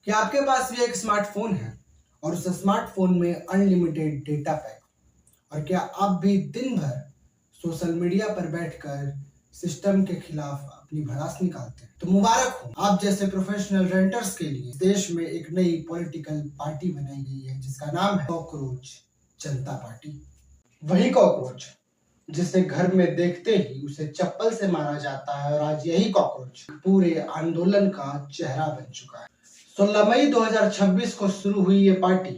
क्या आपके पास भी एक स्मार्टफोन है और उस स्मार्टफोन में अनलिमिटेड डेटा पैक? और क्या आप भी दिन भर सोशल मीडिया पर बैठकर सिस्टम के खिलाफ अपनी भड़ास निकालते हैं? तो मुबारक हो, आप जैसे प्रोफेशनल रेंटर्स के लिए देश में एक नई पॉलिटिकल पार्टी बनाई गई है जिसका नाम है कॉकरोच जनता पार्टी। वही कॉकरोच जिसे घर में देखते ही उसे चप्पल से मारा जाता है, और आज यही कॉकरोच पूरे आंदोलन का चेहरा बन चुका है। 16 मई 2026 को शुरू हुई ये पार्टी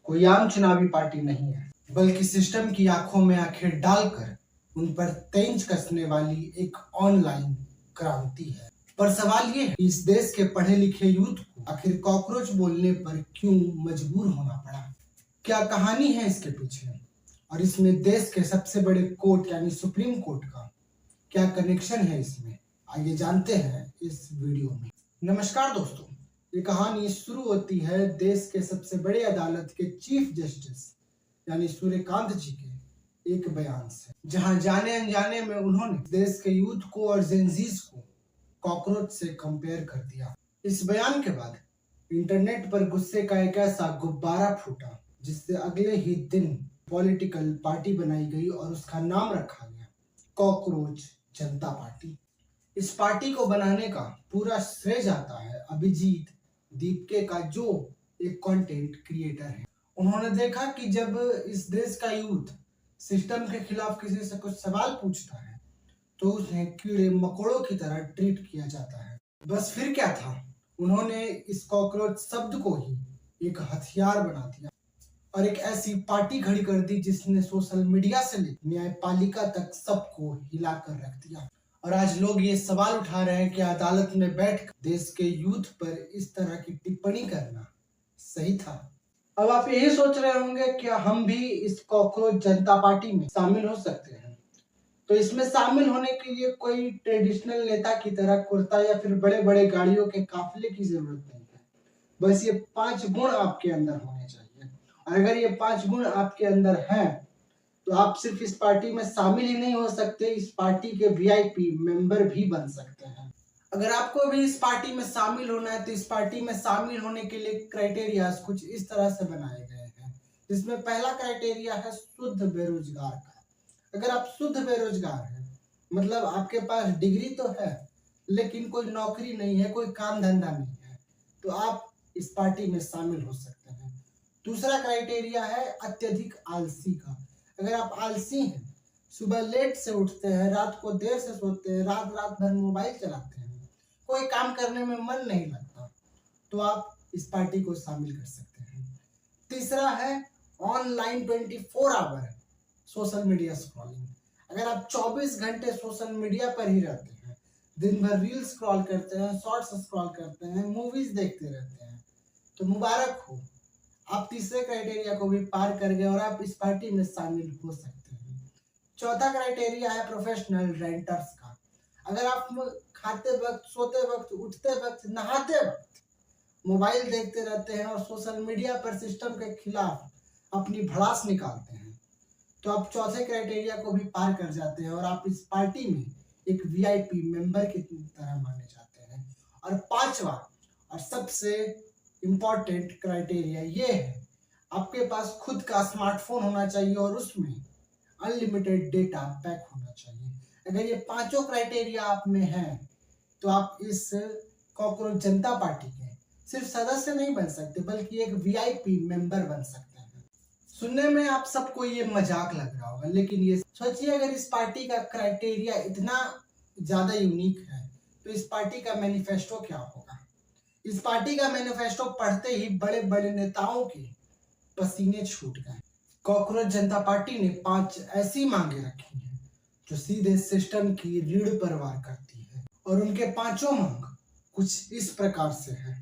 कोई आम चुनावी पार्टी नहीं है, बल्कि सिस्टम की आंखों में आंखें डालकर उन पर तेंज कसने वाली एक ऑनलाइन क्रांति है। पर सवाल ये है कि इस देश के पढ़े लिखे यूथ को आखिर कॉकरोच बोलने पर क्यों मजबूर होना पड़ा? क्या कहानी है इसके पीछे? और इसमें देश के सबसे बड़े कोर्ट यानी सुप्रीम कोर्ट का क्या कनेक्शन है इसमें? आइए जानते हैं इस वीडियो में। नमस्कार दोस्तों, ये कहानी शुरू होती है देश के सबसे बड़े अदालत के चीफ जस्टिस यानी सूर्यकांत जी के एक बयान से, जहां जाने अनजाने में उन्होंने देश के यूथ को और जेनजीज को कॉकरोच से कंपेयर कर दिया। इस बयान के बाद इंटरनेट पर गुस्से का एक ऐसा गुब्बारा फूटा जिससे अगले ही दिन पॉलिटिकल पार्टी बनाई गई और उसका नाम रखा गया कॉकरोच जनता पार्टी। इस पार्टी को बनाने का पूरा श्रेय जाता है अभिजीत दीपके का, जो एक कंटेंट क्रिएटर है। उन्होंने देखा कि जब इस देश का यूथ सिस्टम के खिलाफ किसी से कुछ सवाल पूछता है तो उन्हें कीड़े मकोड़ों की तरह ट्रीट किया जाता है। बस फिर क्या था, उन्होंने इस कॉकरोच शब्द को ही एक हथियार बना दिया और एक ऐसी पार्टी खड़ी कर दी जिसने सोशल मीडिया से लेकर न्यायपालिका तक सबको हिला कर रख दिया। और आज लोग ये सवाल उठा रहे हैं कि अदालत में बैठकर देश के यूथ पर इस तरह की टिप्पणी करना सही था। अब आप यही सोच रहे होंगे क्या हम भी इस कॉकरोच जनता पार्टी में शामिल हो सकते हैं? तो इसमें शामिल होने के लिए कोई ट्रेडिशनल नेता की तरह कुर्ता या फिर बड़े बड़े गाड़ियों के काफिले की जरूरत नहीं है। बस ये 5 गुण आपके अंदर होने चाहिए, और अगर ये 5 गुण आपके अंदर हैं तो आप सिर्फ इस पार्टी में शामिल ही नहीं हो सकते, इस पार्टी के वीआईपी मेंबर भी बन सकते हैं। अगर आपको भी इस पार्टी में शामिल होना है तो इस पार्टी में शामिल होने के लिए क्राइटेरिया कुछ इस तरह से बनाए गए हैं, जिसमें पहला क्राइटेरिया है शुद्ध बेरोजगार का। अगर आप शुद्ध बेरोजगार हैं, मतलब आपके पास डिग्री तो है लेकिन कोई नौकरी नहीं है, कोई काम धंधा नहीं है, तो आप इस पार्टी में शामिल हो सकते हैं। दूसरा क्राइटेरिया है अत्यधिक आलसी का। अगर आप आलसी हैं, सुबह लेट से उठते हैं, रात को देर से सोते हैं, रात रात भर मोबाइल चलाते हैं, कोई काम करने में मन नहीं लगता, तो आप इस पार्टी को शामिल कर सकते हैं। तीसरा है online 24 hour social media scrolling. अगर आप 24 घंटे सोशल मीडिया पर ही रहते हैं, दिन भर रील स्क्रॉल करते हैं, शॉर्ट्स स्क्रॉल करते हैं, मूवीज देखते रहते हैं, तो मुबारक हो, आप तीसरे क्राइटेरिया को भी पार कर गए और आप इस पार्टी में शामिल हो सकते हैं। चौथा क्राइटेरिया है प्रोफेशनल रेंटर्स का। अगर आप खाते वक्त, सोते वक्त, उठते वक्त, नहाते वक्त मोबाइल देखते रहते हैं और सोशल मीडिया पर सिस्टम के खिलाफ अपनी भड़ास निकालते हैं, तो आप चौथे क्राइटेरिया को भी पार कर जाते हैं और आप इस पार्टी में एक वीआईपी मेंबर की तरह माने जाते हैं। और पांचवा और सबसे इम्पोर्टेंट क्राइटेरिया ये है, आपके पास खुद का स्मार्टफोन होना चाहिए और उसमें अनलिमिटेड डेटा पैक होना चाहिए। अगर ये पांचों क्राइटेरिया आप में हैं तो आप इस कॉकरोच जनता पार्टी के सिर्फ सदस्य नहीं बन सकते बल्कि एक वीआईपी मेंबर बन सकते हैं। सुनने में आप सबको ये मजाक लग रहा होगा, लेकिन ये सोचिए अगर इस पार्टी का क्राइटेरिया इतना ज्यादा यूनिक है तो इस पार्टी का मैनिफेस्टो क्या होगा? इस पार्टी का मैनिफेस्टो पढ़ते ही बड़े बड़े नेताओं के पसीने छूट गए। कॉकरोच जनता पार्टी ने 5 ऐसी मांगे रखी हैं जो सीधे सिस्टम की रीढ़ पर वार करती है, और उनके पांचों मांग कुछ इस प्रकार से है,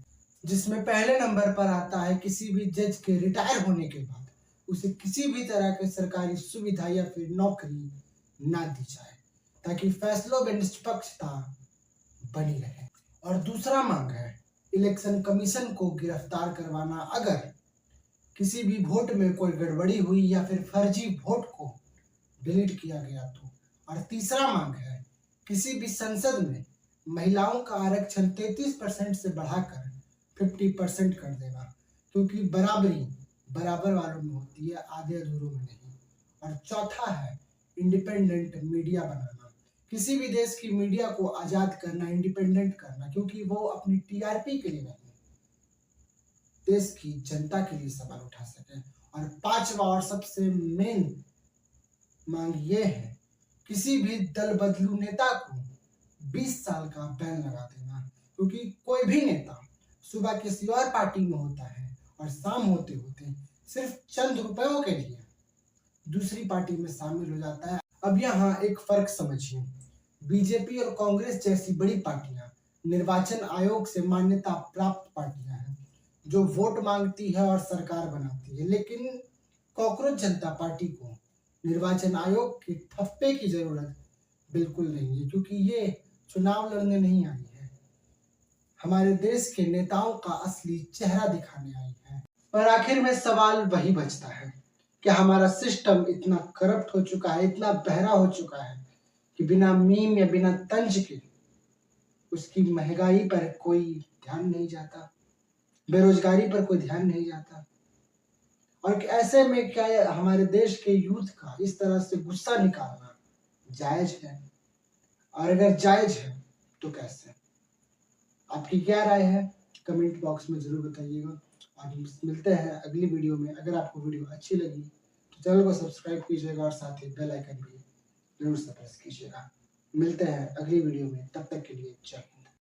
जिसमें पहले नंबर पर आता है किसी भी जज के रिटायर होने के बाद उसे किसी भी तरह की सरकारी सुविधा या फिर नौकरी ना दी जाए ताकि फैसलों में निष्पक्षता बनी रहे। और दूसरा मांग है इलेक्शन कमीशन को गिरफ्तार करवाना अगर किसी भी वोट में कोई गड़बड़ी हुई या फिर फर्जी वोट को डिलीट किया गया तो। और तीसरा मांग है किसी भी संसद में महिलाओं का आरक्षण 33% से बढ़ाकर 50% कर देना, क्योंकि बराबरी बराबर वालों में होती है, आधे अधूरों में नहीं। और चौथा है इंडिपेंडेंट मीडिया बनाना। किसी भी देश की मीडिया को आजाद करना, इंडिपेंडेंट करना, क्योंकि वो अपनी टीआरपी के लिए नहीं, देश की जनता के लिए सवाल उठा सके। और पांचवा और सबसे मेन मांग ये है, किसी भी दल बदलू नेता को 20 साल का बैन लगा देना, क्योंकि कोई भी नेता सुबह किसी और पार्टी में होता है और शाम होते होते सिर्फ चंद रुपयों के लिए दूसरी पार्टी में शामिल हो जाता है। अब यहाँ एक फर्क समझिए, बीजेपी और कांग्रेस जैसी बड़ी पार्टियां निर्वाचन आयोग से मान्यता प्राप्त पार्टियां हैं, जो वोट मांगती है और सरकार बनाती है, लेकिन कॉकरोच जनता पार्टी को निर्वाचन आयोग के ठप्पे की जरूरत बिल्कुल नहीं है, क्योंकि ये चुनाव लड़ने नहीं आई है, हमारे देश के नेताओं का असली चेहरा दिखाने आई है। और आखिर में सवाल वही बचता है कि हमारा सिस्टम इतना करप्ट हो चुका है, इतना बहरा हो चुका है कि बिना मीम या बिना तंज के उसकी महंगाई पर कोई ध्यान नहीं जाता, बेरोजगारी पर कोई ध्यान नहीं जाता। और ऐसे में क्या हमारे देश के यूथ का इस तरह से गुस्सा निकालना जायज है? और अगर जायज है तो कैसे? आपकी क्या राय है कमेंट बॉक्स में जरूर बताइएगा। और मिलते हैं अगली वीडियो में। अगर आपको वीडियो अच्छी लगी तो चैनल को सब्सक्राइब कीजिएगा और साथ ही बेल आइकन भी जरूर से प्रेस कीजिएगा। मिलते हैं अगली वीडियो में, तब तक के लिए जय हिंद।